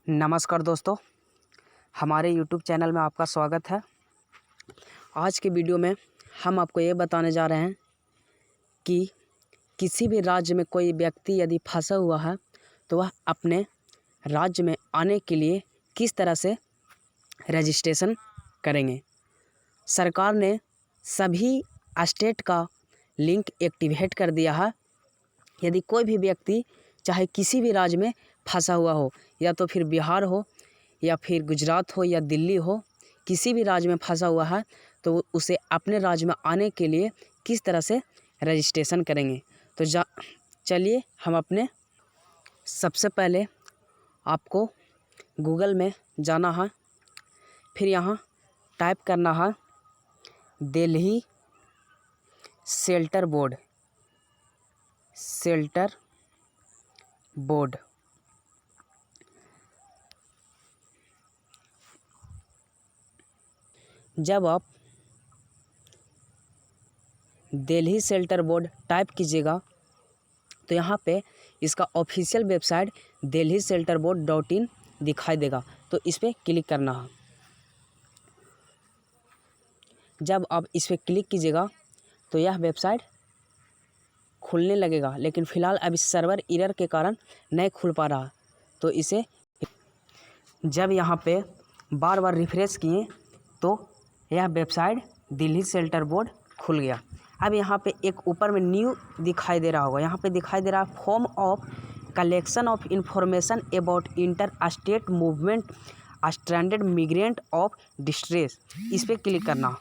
नमस्कार दोस्तों, हमारे YouTube चैनल में आपका स्वागत है। आज की वीडियो में हम आपको ये बताने जा रहे हैं कि किसी भी राज्य में कोई व्यक्ति यदि फंसा हुआ है तो वह अपने राज्य में आने के लिए किस तरह से रजिस्ट्रेशन करेंगे। सरकार ने सभी स्टेट का लिंक एक्टिवेट कर दिया है। यदि कोई भी व्यक्ति चाहे किसी भी राज्य में फंसा हुआ हो, या तो फिर बिहार हो या फिर गुजरात हो या दिल्ली हो, किसी भी राज्य में फंसा हुआ है तो उसे अपने राज्य में आने के लिए किस तरह से रजिस्ट्रेशन करेंगे। तो चलिए हम अपने सबसे पहले आपको गूगल में जाना है, फिर यहाँ टाइप करना है दिल्ली शेल्टर बोर्ड। जब आप दिल्ली शेल्टर बोर्ड टाइप कीजिएगा तो यहाँ पे इसका ऑफिशियल वेबसाइट delhishelterboard.in दिखाई देगा, तो इस पर क्लिक करना है। जब आप इस पर क्लिक कीजिएगा तो यह वेबसाइट खुलने लगेगा, लेकिन फ़िलहाल अभी सर्वर एरर के कारण नहीं खुल पा रहा। तो इसे जब यहाँ पे बार बार रिफ्रेश किए तो यह वेबसाइट दिल्ली शेल्टर बोर्ड खुल गया। अब यहाँ पे एक ऊपर में न्यू दिखाई दे रहा होगा, यहाँ पे दिखाई दे रहा है form of collection of information about inter state movement stranded migrant of distress. इस पर क्लिक करना।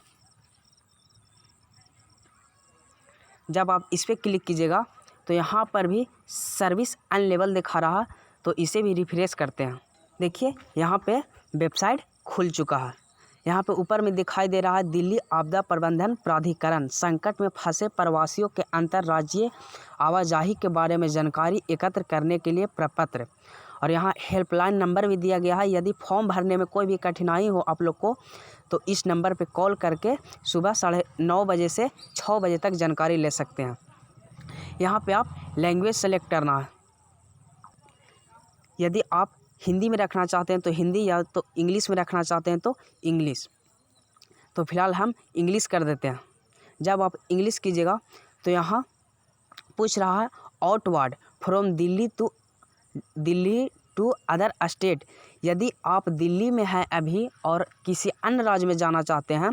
जब आप इस पर क्लिक कीजिएगा तो यहाँ पर भी सर्विस अनलेबल दिखा रहा है, तो इसे भी रिफ्रेश करते हैं। देखिए यहाँ पे वेबसाइट खुल चुका है। यहाँ पे ऊपर में दिखाई दे रहा है दिल्ली आपदा प्रबंधन प्राधिकरण संकट में फंसे प्रवासियों के अंतर्राज्यीय आवाजाही के बारे में जानकारी एकत्र करने के लिए प्रपत्र, और यहाँ हेल्पलाइन नंबर भी दिया गया है। यदि फॉर्म भरने में कोई भी कठिनाई हो आप लोग को तो इस नंबर पे कॉल करके सुबह 9:30 बजे से 6 बजे तक जानकारी ले सकते हैं। यहाँ पे आप लैंग्वेज सेलेक्ट करना है। यदि आप हिंदी में रखना चाहते हैं तो हिंदी, या तो इंग्लिश में रखना चाहते हैं तो इंग्लिश। तो फिलहाल हम इंग्लिश कर देते हैं। जब आप इंग्लिश कीजिएगा तो यहाँ पूछ रहा है outward from Delhi to other state. यदि आप दिल्ली में हैं अभी और किसी अन्य राज्य में जाना चाहते हैं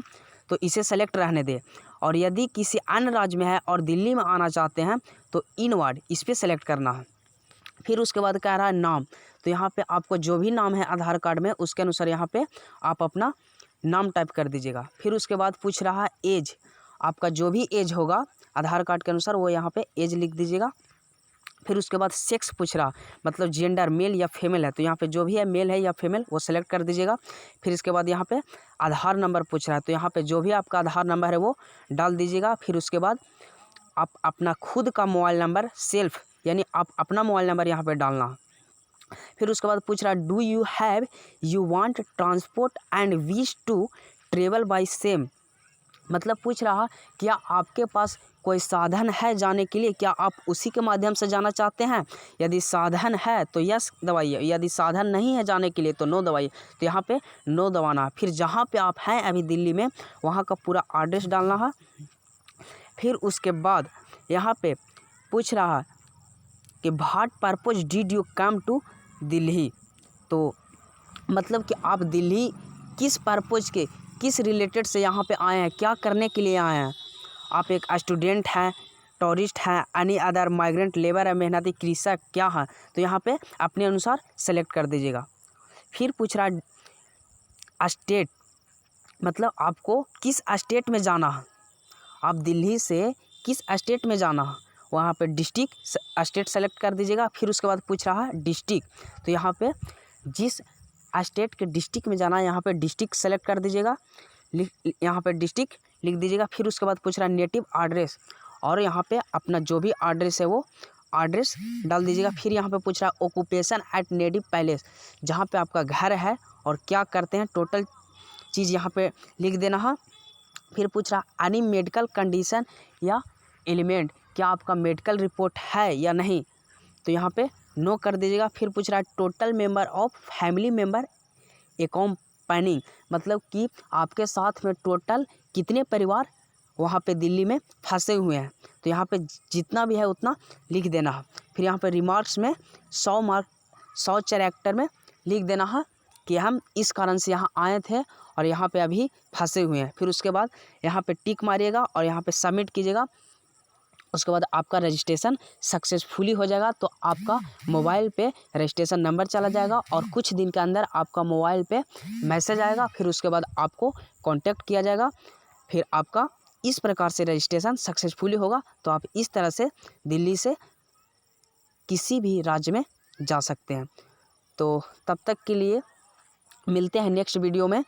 तो इसे सेलेक्ट रहने दें, और यदि किसी अन्य राज्य में है और दिल्ली में आना चाहते हैं तो इनवर्ड इस पर सेलेक्ट करना है। फिर उसके बाद कह रहा है नाम, तो यहाँ पे आपको जो भी नाम है आधार कार्ड में उसके अनुसार यहाँ पे आप अपना नाम टाइप कर दीजिएगा। फिर उसके बाद पूछ रहा है एज, आपका जो भी एज होगा आधार कार्ड के अनुसार वो यहाँ पे एज लिख दीजिएगा। फिर उसके बाद सेक्स पूछ रहा, मतलब जेंडर मेल या फीमेल है, तो यहाँ पे जो भी है मेल है या फीमेल वो सेलेक्ट कर दीजिएगा। फिर इसके बाद यहाँ पे आधार नंबर पूछ रहा है, तो यहाँ पे जो भी आपका आधार नंबर है वो डाल दीजिएगा। फिर उसके बाद आप अपना खुद का मोबाइल नंबर सेल्फ, यानी आप अपना मोबाइल नंबर यहाँ पे डालना। फिर उसके बाद पूछ रहा do you want transport and wish to travel by same, मतलब पूछ रहा क्या आपके पास कोई साधन है जाने के लिए, क्या आप उसी के माध्यम से जाना चाहते हैं। यदि साधन है तो यस दबाइए, यदि साधन नहीं है जाने के लिए तो नो दबाइए। तो यहाँ पे नो दबाना। फिर जहाँ पे आप हैं अभी दिल्ली में वहाँ का पूरा एड्रेस डालना है। फिर उसके बाद यहाँ पे पूछ रहा है कि what purpose did you come to Delhi, तो मतलब कि आप दिल्ली किस पर्पज के, किस रिलेटेड से यहाँ पे आए हैं, क्या करने के लिए आए हैं। आप एक स्टूडेंट हैं, टूरिस्ट हैं, एनी अदर माइग्रेंट लेबर है, मेहनती कृषक क्या है, तो यहाँ पे अपने अनुसार सेलेक्ट कर दीजिएगा। फिर पूछ रहा है स्टेट, मतलब आपको किस स्टेट में जाना है, आप दिल्ली से किस स्टेट में जाना है, वहाँ पे डिस्ट्रिक्ट स्टेट सेलेक्ट कर दीजिएगा। फिर उसके बाद पूछ रहा है डिस्ट्रिक्ट, तो यहाँ पे जिस स्टेट के डिस्ट्रिक्ट में जाना है यहाँ पे डिस्ट्रिक्ट सेलेक्ट कर दीजिएगा, यहाँ पे डिस्ट्रिक्ट लिख दीजिएगा। फिर उसके बाद पूछ रहा है नेटिव एड्रेस, और यहाँ पे अपना जो भी एड्रेस है वो एड्रेस डाल दीजिएगा। फिर यहाँ पे पूछ रहा है ऑक्यूपेशन एट नेटिव पैलेस, जहाँ पे आपका घर है और क्या करते हैं टोटल चीज़ यहाँ पे लिख देना है। फिर पूछ रहा एनी मेडिकल कंडीशन या एलिमेंट, क्या आपका मेडिकल रिपोर्ट है या नहीं, तो यहाँ पे नो कर दीजिएगा। फिर पूछ रहा है total member of family member accompanying, मतलब कि आपके साथ में टोटल कितने परिवार वहाँ पे दिल्ली में फंसे हुए हैं। तो यहाँ पे जितना भी है उतना लिख देना है। फिर यहाँ पे रिमार्क्स में 100 कैरेक्टर में लिख देना है कि हम इस कारण से यहाँ आए थे और यहाँ पे अभी फंसे हुए हैं। फिर उसके बाद यहाँ पे टिक मारिएगा और यहाँ पे सबमिट कीजिएगा। उसके बाद आपका रजिस्ट्रेशन सक्सेसफुली हो जाएगा। तो आपका मोबाइल पे रजिस्ट्रेशन नंबर चला जाएगा और कुछ दिन के अंदर आपका मोबाइल पे मैसेज आएगा। फिर उसके बाद आपको कांटेक्ट किया जाएगा। फिर आपका इस प्रकार से रजिस्ट्रेशन सक्सेसफुली होगा। तो आप इस तरह से दिल्ली से किसी भी राज्य में जा सकते हैं। तो तब तक के लिए मिलते हैं नेक्स्ट वीडियो में।